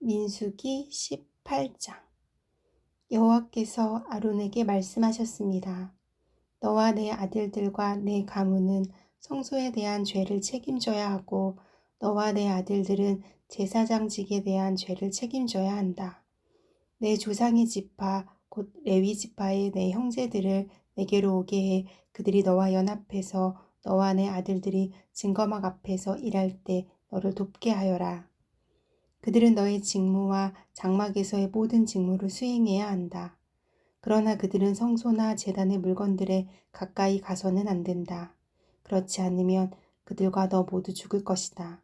민수기 18장. 여호와께서 아론에게 말씀하셨습니다. 너와 내 아들들과 내 가문은 성소에 대한 죄를 책임져야 하고 너와 내 아들들은 제사장직에 대한 죄를 책임져야 한다. 내 조상의 지파 곧 레위 지파의 내 형제들을 내게로 오게 해 그들이 너와 연합해서 너와 내 아들들이 증거막 앞에서 일할 때 너를 돕게 하여라. 그들은 너의 직무와 장막에서의 모든 직무를 수행해야 한다. 그러나 그들은 성소나 제단의 물건들에 가까이 가서는 안 된다. 그렇지 않으면 그들과 너 모두 죽을 것이다.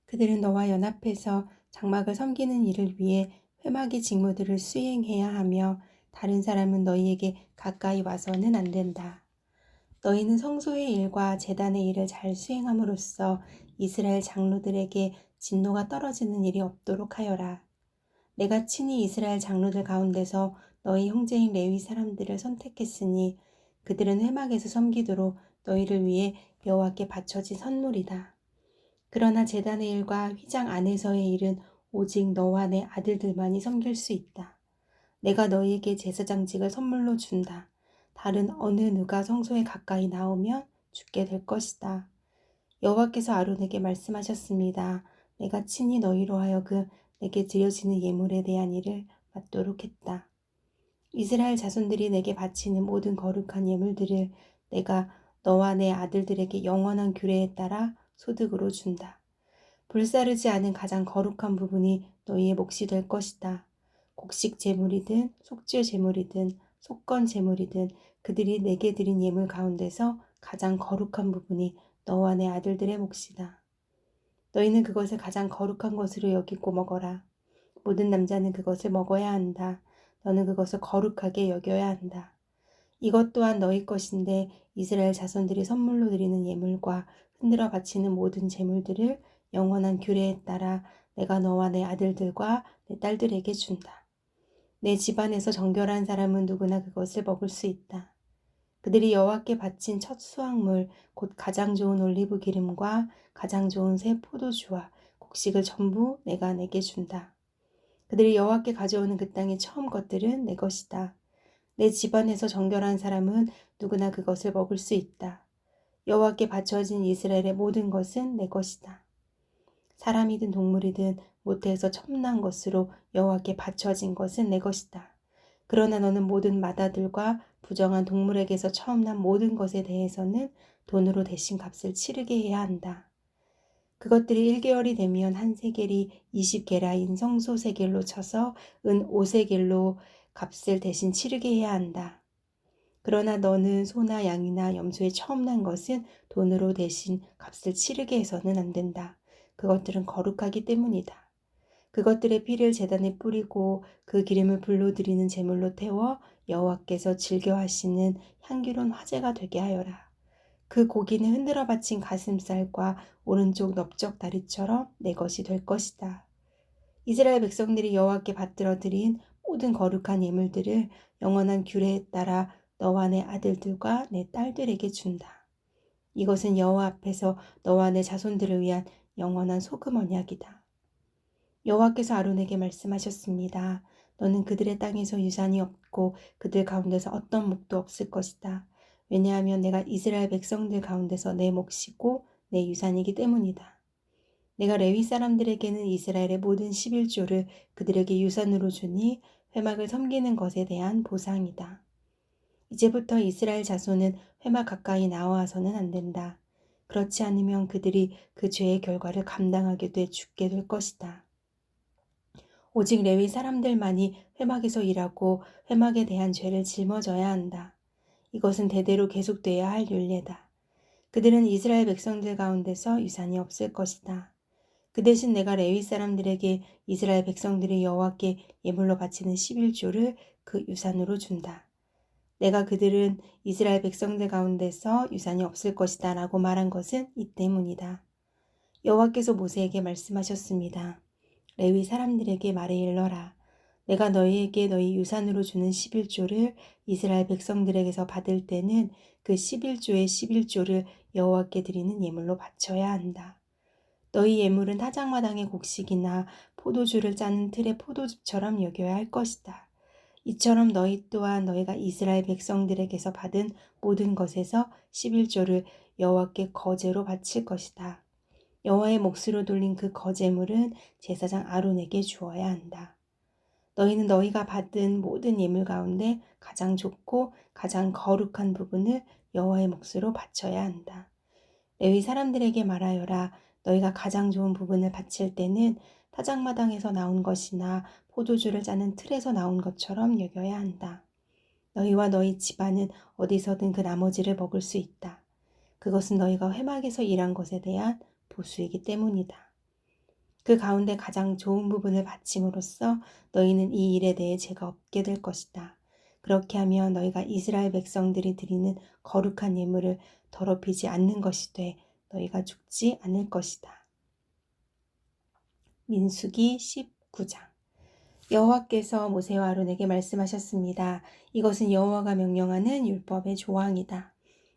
그들은 너와 연합해서 장막을 섬기는 일을 위해 회막의 직무들을 수행해야 하며 다른 사람은 너희에게 가까이 와서는 안 된다. 너희는 성소의 일과 제단의 일을 잘 수행함으로써 이스라엘 장로들에게 진노가 떨어지는 일이 없도록 하여라. 내가 친히 이스라엘 장로들 가운데서 너희 형제인 레위 사람들을 선택했으니 그들은 회막에서 섬기도록 너희를 위해 여호와께 바쳐진 선물이다. 그러나 제단의 일과 휘장 안에서의 일은 오직 너와 내 아들들만이 섬길 수 있다. 내가 너희에게 제사장직을 선물로 준다. 다른 어느 누가 성소에 가까이 나오면 죽게 될 것이다. 여호와께서 아론에게 말씀하셨습니다. 내가 친히 너희로 하여금 내게 드려지는 예물에 대한 일을 맡도록 했다. 이스라엘 자손들이 내게 바치는 모든 거룩한 예물들을 내가 너와 내 아들들에게 영원한 규례에 따라 소득으로 준다. 불사르지 않은 가장 거룩한 부분이 너희의 몫이 될 것이다. 곡식 제물이든 속죄 제물이든 속건 제물이든 그들이 내게 드린 예물 가운데서 가장 거룩한 부분이 너와 내 아들들의 몫이다. 너희는 그것을 가장 거룩한 것으로 여기고 먹어라. 모든 남자는 그것을 먹어야 한다. 너는 그것을 거룩하게 여겨야 한다. 이것 또한 너희 것인데 이스라엘 자손들이 선물로 드리는 예물과 흔들어 바치는 모든 제물들을 영원한 규례에 따라 내가 너와 내 아들들과 내 딸들에게 준다. 내 집안에서 정결한 사람은 누구나 그것을 먹을 수 있다. 그들이 여호와께 바친 첫 수확물 곧 가장 좋은 올리브 기름과 가장 좋은 새 포도주와 곡식을 전부 내가 내게 준다. 그들이 여호와께 가져오는 그 땅의 처음 것들은 내 것이다. 내 집안에서 정결한 사람은 누구나 그것을 먹을 수 있다. 여호와께 바쳐진 이스라엘의 모든 것은 내 것이다. 사람이든 동물이든 모태에서 첨난 것으로 여호와께 바쳐진 것은 내 것이다. 그러나 너는 모든 마다들과 부정한 동물에게서 처음 난 모든 것에 대해서는 돈으로 대신 값을 치르게 해야 한다. 그것들이 1개월이 되면 한 세겔이 20게라인 성소 세겔로 쳐서 은 5세겔로 값을 대신 치르게 해야 한다. 그러나 너는 소나 양이나 염소의 처음 난 것은 돈으로 대신 값을 치르게 해서는 안 된다. 그것들은 거룩하기 때문이다. 그것들의 피를 제단에 뿌리고 그 기름을 불로 드리는 제물로 태워 여호와께서 즐겨 하시는 향기로운 화제가 되게 하여라. 그 고기는 흔들어 바친 가슴살과 오른쪽 넓적 다리처럼 내 것이 될 것이다. 이스라엘 백성들이 여호와께 받들어 드린 모든 거룩한 예물들을 영원한 규례에 따라 너와 내 아들들과 내 딸들에게 준다. 이것은 여호와 앞에서 너와 내 자손들을 위한 영원한 소금 언약이다. 여호와께서 아론에게 말씀하셨습니다. 너는 그들의 땅에서 유산이 없고 그들 가운데서 어떤 목도 없을 것이다. 왜냐하면 내가 이스라엘 백성들 가운데서 내 몫이고 내 유산이기 때문이다. 내가 레위 사람들에게는 이스라엘의 모든 11조를 그들에게 유산으로 주니 회막을 섬기는 것에 대한 보상이다. 이제부터 이스라엘 자손은 회막 가까이 나와서는 안 된다. 그렇지 않으면 그들이 그 죄의 결과를 감당하게 돼 죽게 될 것이다. 오직 레위 사람들만이 회막에서 일하고 회막에 대한 죄를 짊어져야 한다. 이것은 대대로 계속돼야 할 율례다. 그들은 이스라엘 백성들 가운데서 유산이 없을 것이다. 그 대신 내가 레위 사람들에게 이스라엘 백성들이 여호와께 예물로 바치는 11조를 그 유산으로 준다. 내가 그들은 이스라엘 백성들 가운데서 유산이 없을 것이다 라고 말한 것은 이 때문이다. 여호와께서 모세에게 말씀하셨습니다. 레위 사람들에게 말해 일러라. 내가 너희에게 너희 유산으로 주는 11조를 이스라엘 백성들에게서 받을 때는 그 11조의 11조를 여호와께 드리는 예물로 바쳐야 한다. 너희 예물은 타작마당의 곡식이나 포도주를 짜는 틀의 포도즙처럼 여겨야 할 것이다. 이처럼 너희 또한 너희가 이스라엘 백성들에게서 받은 모든 것에서 11조를 여호와께 거제로 바칠 것이다. 여호와의 몫으로 돌린 그 거제물은 제사장 아론에게 주어야 한다. 너희는 너희가 받은 모든 예물 가운데 가장 좋고 가장 거룩한 부분을 여호와의 몫으로 바쳐야 한다. 레위 사람들에게 말하여라. 너희가 가장 좋은 부분을 바칠 때는 타작마당에서 나온 것이나 포도주를 짜는 틀에서 나온 것처럼 여겨야 한다. 너희와 너희 집안은 어디서든 그 나머지를 먹을 수 있다. 그것은 너희가 회막에서 일한 것에 대한 보수이기 때문이다. 그 가운데 가장 좋은 부분을 바침으로써 너희는 이 일에 대해 죄가 없게 될 것이다. 그렇게 하면 너희가 이스라엘 백성들이 드리는 거룩한 예물을 더럽히지 않는 것이 돼 너희가 죽지 않을 것이다. 민수기 19장. 여호와께서 모세와 아론에게 말씀하셨습니다. 이것은 여호와가 명령하는 율법의 조항이다.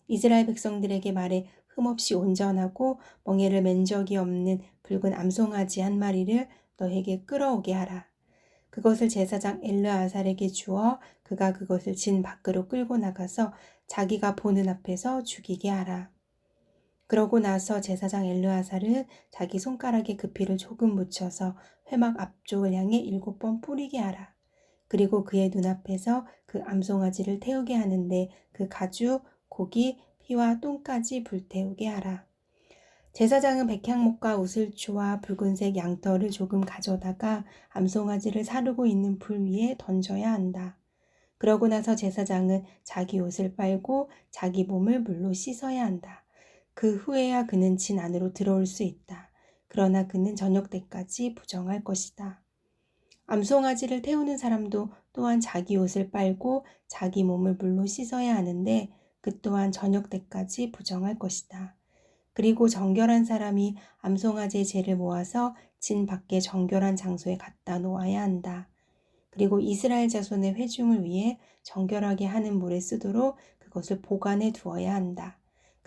이스라엘 백성들에게 말해 흠없이 온전하고 멍에를 맨 적이 없는 붉은 암송아지 한 마리를 너에게 끌어오게 하라. 그것을 제사장 엘르아살에게 주어 그가 그것을 진 밖으로 끌고 나가서 자기가 보는 앞에서 죽이게 하라. 그러고 나서 제사장 엘르아살은 자기 손가락에 그 피를 조금 묻혀서 회막 앞쪽을 향해 7번 뿌리게 하라. 그리고 그의 눈앞에서 그 암송아지를 태우게 하는데 그 가죽, 고기, 피와 똥까지 불태우게 하라. 제사장은 백향목과 우슬초와 붉은색 양털을 조금 가져다가 암송아지를 사르고 있는 불 위에 던져야 한다. 그러고 나서 제사장은 자기 옷을 빨고 자기 몸을 물로 씻어야 한다. 그 후에야 그는 진 안으로 들어올 수 있다. 그러나 그는 저녁 때까지 부정할 것이다. 암송아지를 태우는 사람도 또한 자기 옷을 빨고 자기 몸을 물로 씻어야 하는데 그 또한 저녁 때까지 부정할 것이다. 그리고 정결한 사람이 암송아지의 재를 모아서 진 밖에 정결한 장소에 갖다 놓아야 한다. 그리고 이스라엘 자손의 회중을 위해 정결하게 하는 물에 쓰도록 그것을 보관해 두어야 한다.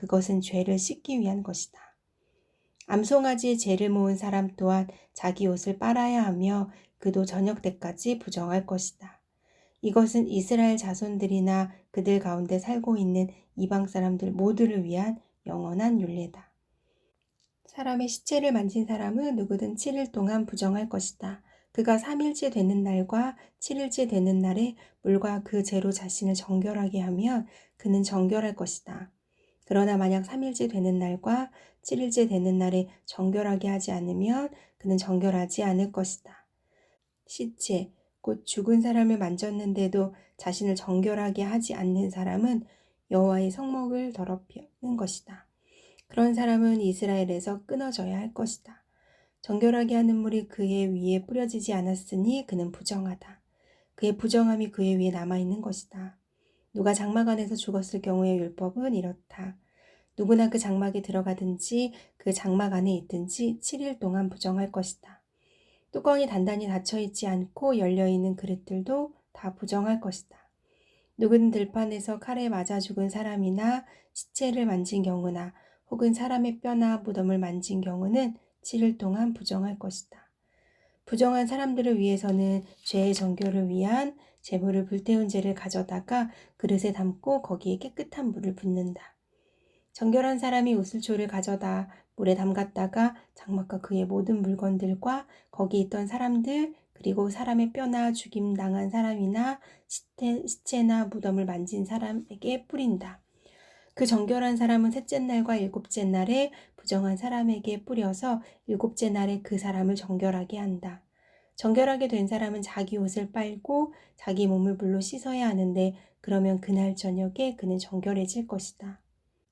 그것은 죄를 씻기 위한 것이다. 암송아지의 재를 모은 사람 또한 자기 옷을 빨아야 하며 그도 저녁 때까지 부정할 것이다. 이것은 이스라엘 자손들이나 그들 가운데 살고 있는 이방 사람들 모두를 위한 영원한 율례다. 사람의 시체를 만진 사람은 누구든 7일 동안 부정할 것이다. 그가 3일째 되는 날과 7일째 되는 날에 물과 그 재로 자신을 정결하게 하면 그는 정결할 것이다. 그러나 만약 3일째 되는 날과 7일째 되는 날에 정결하게 하지 않으면 그는 정결하지 않을 것이다. 시체, 곧 죽은 사람을 만졌는데도 자신을 정결하게 하지 않는 사람은 여호와의 성목을 더럽히는 것이다. 그런 사람은 이스라엘에서 끊어져야 할 것이다. 정결하게 하는 물이 그의 위에 뿌려지지 않았으니 그는 부정하다. 그의 부정함이 그의 위에 남아있는 것이다. 누가 장막 안에서 죽었을 경우의 율법은 이렇다. 누구나 그 장막에 들어가든지 그 장막 안에 있든지 7일 동안 부정할 것이다. 뚜껑이 단단히 닫혀있지 않고 열려있는 그릇들도 다 부정할 것이다. 누구든 들판에서 칼에 맞아 죽은 사람이나 시체를 만진 경우나 혹은 사람의 뼈나 무덤을 만진 경우는 7일 동안 부정할 것이다. 부정한 사람들을 위해서는 죄의 정결을 위한 제물을 불태운 재를 가져다가 그릇에 담고 거기에 깨끗한 물을 붓는다. 정결한 사람이 우슬초를 가져다 물에 담갔다가 장막과 그의 모든 물건들과 거기 있던 사람들 그리고 사람의 뼈나 죽임당한 사람이나 시체나 무덤을 만진 사람에게 뿌린다. 그 정결한 사람은 셋째 날과 일곱째 날에 부정한 사람에게 뿌려서 일곱째 날에 그 사람을 정결하게 한다. 정결하게 된 사람은 자기 옷을 빨고 자기 몸을 물로 씻어야 하는데 그러면 그날 저녁에 그는 정결해질 것이다.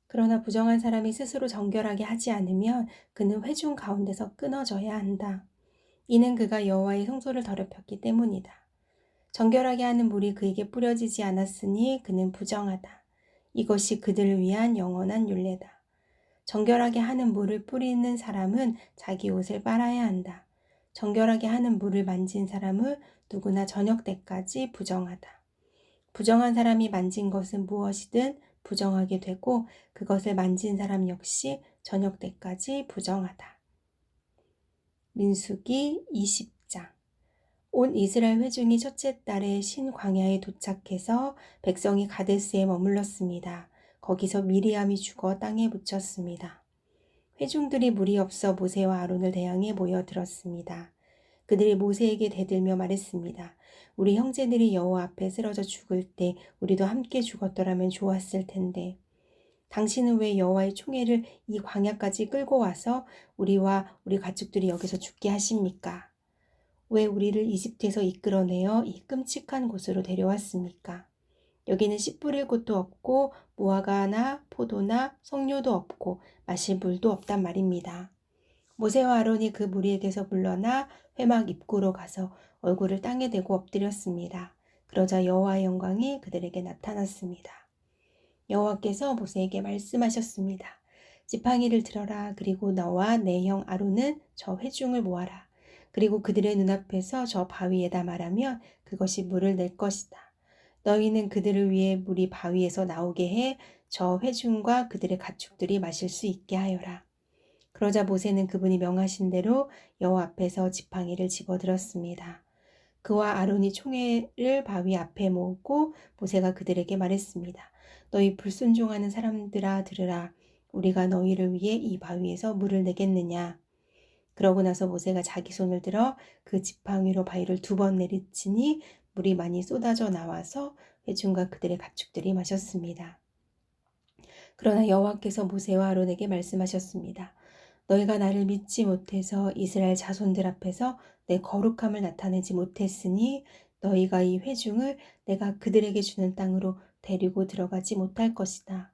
그러나 부정한 사람이 스스로 정결하게 하지 않으면 그는 회중 가운데서 끊어져야 한다. 이는 그가 여호와의 성소를 더럽혔기 때문이다. 정결하게 하는 물이 그에게 뿌려지지 않았으니 그는 부정하다. 이것이 그들을 위한 영원한 율례다. 정결하게 하는 물을 뿌리는 사람은 자기 옷을 빨아야 한다. 정결하게 하는 물을 만진 사람은 누구나 저녁 때까지 부정하다. 부정한 사람이 만진 것은 무엇이든 부정하게 되고 그것을 만진 사람 역시 저녁 때까지 부정하다. 민수기 20장. 온 이스라엘 회중이 첫째 달에 신광야에 도착해서 백성이 가데스에 머물렀습니다. 거기서 미리암이 죽어 땅에 묻혔습니다. 회중들이 물이 없어 모세와 아론을 대항해 모여들었습니다. 그들이 모세에게 대들며 말했습니다. 우리 형제들이 여호와 앞에 쓰러져 죽을 때 우리도 함께 죽었더라면 좋았을 텐데 당신은 왜 여호와의 총애를 이 광야까지 끌고 와서 우리와 우리 가축들이 여기서 죽게 하십니까? 왜 우리를 이집트에서 이끌어내어 이 끔찍한 곳으로 데려왔습니까? 여기는 씨 뿌릴 곳도 없고 무화과나 포도나 석류도 없고 마실 물도 없단 말입니다. 모세와 아론이 그 무리에게서 물러나 회막 입구로 가서 얼굴을 땅에 대고 엎드렸습니다. 그러자 여호와의 영광이 그들에게 나타났습니다. 여호와께서 모세에게 말씀하셨습니다. 지팡이를 들어라. 그리고 너와 내 형 아론은 저 회중을 모아라. 그리고 그들의 눈앞에서 저 바위에다 말하면 그것이 물을 낼 것이다. 너희는 그들을 위해 물이 바위에서 나오게 해 저 회중과 그들의 가축들이 마실 수 있게 하여라. 그러자 모세는 그분이 명하신 대로 여호와 앞에서 지팡이를 집어들었습니다. 그와 아론이 총회를 바위 앞에 모으고 모세가 그들에게 말했습니다. 너희 불순종하는 사람들아 들으라. 우리가 너희를 위해 이 바위에서 물을 내겠느냐. 그러고 나서 모세가 자기 손을 들어 그 지팡이로 바위를 2번 내리치니 물이 많이 쏟아져 나와서 회중과 그들의 가축들이 마셨습니다. 그러나 여호와께서 모세와 아론에게 말씀하셨습니다. 너희가 나를 믿지 못해서 이스라엘 자손들 앞에서 내 거룩함을 나타내지 못했으니 너희가 이 회중을 내가 그들에게 주는 땅으로 데리고 들어가지 못할 것이다.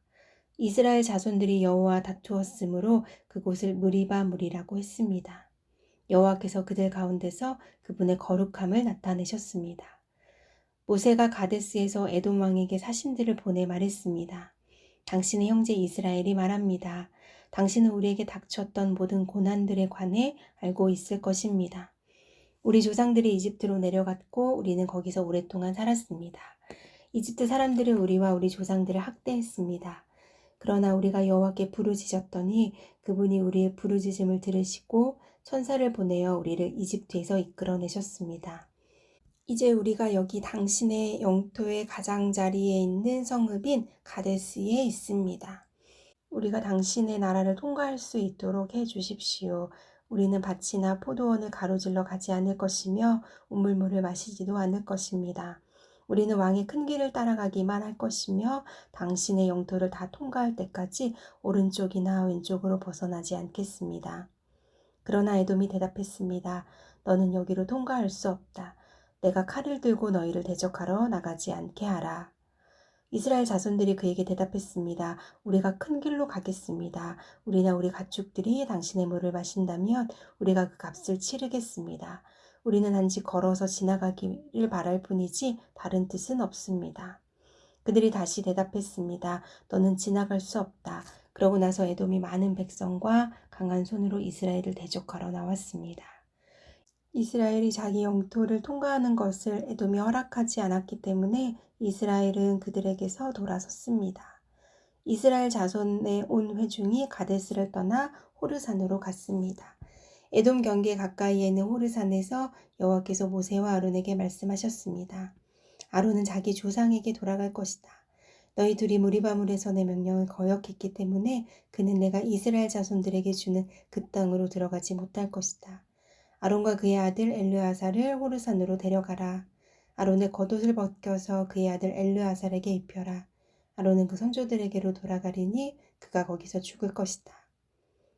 이스라엘 자손들이 여호와와 다투었으므로 그곳을 무리바 물이라고 했습니다. 여호와께서 그들 가운데서 그분의 거룩함을 나타내셨습니다. 모세가 가데스에서 에돔 왕에게 사신들을 보내 말했습니다. 당신의 형제 이스라엘이 말합니다. 당신은 우리에게 닥쳤던 모든 고난들에 관해 알고 있을 것입니다. 우리 조상들이 이집트로 내려갔고 우리는 거기서 오랫동안 살았습니다. 이집트 사람들은 우리와 우리 조상들을 학대했습니다. 그러나 우리가 여호와께 부르짖었더니 그분이 우리의 부르짖음을 들으시고 천사를 보내어 우리를 이집트에서 이끌어내셨습니다. 이제 우리가 여기 당신의 영토의 가장자리에 있는 성읍인 가데스에 있습니다. 우리가 당신의 나라를 통과할 수 있도록 해주십시오. 우리는 밭이나 포도원을 가로질러 가지 않을 것이며 우물물을 마시지도 않을 것입니다. 우리는 왕의 큰 길을 따라가기만 할 것이며 당신의 영토를 다 통과할 때까지 오른쪽이나 왼쪽으로 벗어나지 않겠습니다. 그러나 에돔이 대답했습니다. 너는 여기로 통과할 수 없다. 내가 칼을 들고 너희를 대적하러 나가지 않게 하라. 이스라엘 자손들이 그에게 대답했습니다. 우리가 큰 길로 가겠습니다. 우리나 우리 가축들이 당신의 물을 마신다면 우리가 그 값을 치르겠습니다. 우리는 단지 걸어서 지나가기를 바랄 뿐이지 다른 뜻은 없습니다. 그들이 다시 대답했습니다. 너는 지나갈 수 없다. 그러고 나서 에돔이 많은 백성과 강한 손으로 이스라엘을 대적하러 나왔습니다. 이스라엘이 자기 영토를 통과하는 것을 에돔이 허락하지 않았기 때문에 이스라엘은 그들에게서 돌아섰습니다. 이스라엘 자손의 온 회중이 가데스를 떠나 호르산으로 갔습니다. 에돔 경계 가까이에 있는 호르산에서 여호와께서 모세와 아론에게 말씀하셨습니다. 아론은 자기 조상에게 돌아갈 것이다. 너희 둘이 무리바물에서 내 명령을 거역했기 때문에 그는 내가 이스라엘 자손들에게 주는 그 땅으로 들어가지 못할 것이다. 아론과 그의 아들 엘르아살을 호르산으로 데려가라. 아론의 겉옷을 벗겨서 그의 아들 엘르아살에게 입혀라. 아론은 그 선조들에게로 돌아가리니 그가 거기서 죽을 것이다.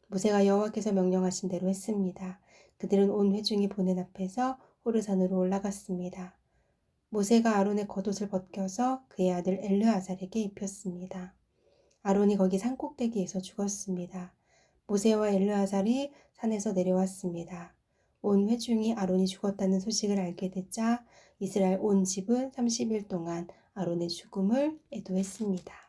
모세가 여호와께서 명령하신 대로 했습니다. 그들은 온 회중이 보낸 앞에서 호르산으로 올라갔습니다. 모세가 아론의 겉옷을 벗겨서 그의 아들 엘르아살에게 입혔습니다. 아론이 거기 산꼭대기에서 죽었습니다. 모세와 엘르아살이 산에서 내려왔습니다. 온 회중이 아론이 죽었다는 소식을 알게 되자 이스라엘 온 집은 30일 동안 아론의 죽음을 애도했습니다.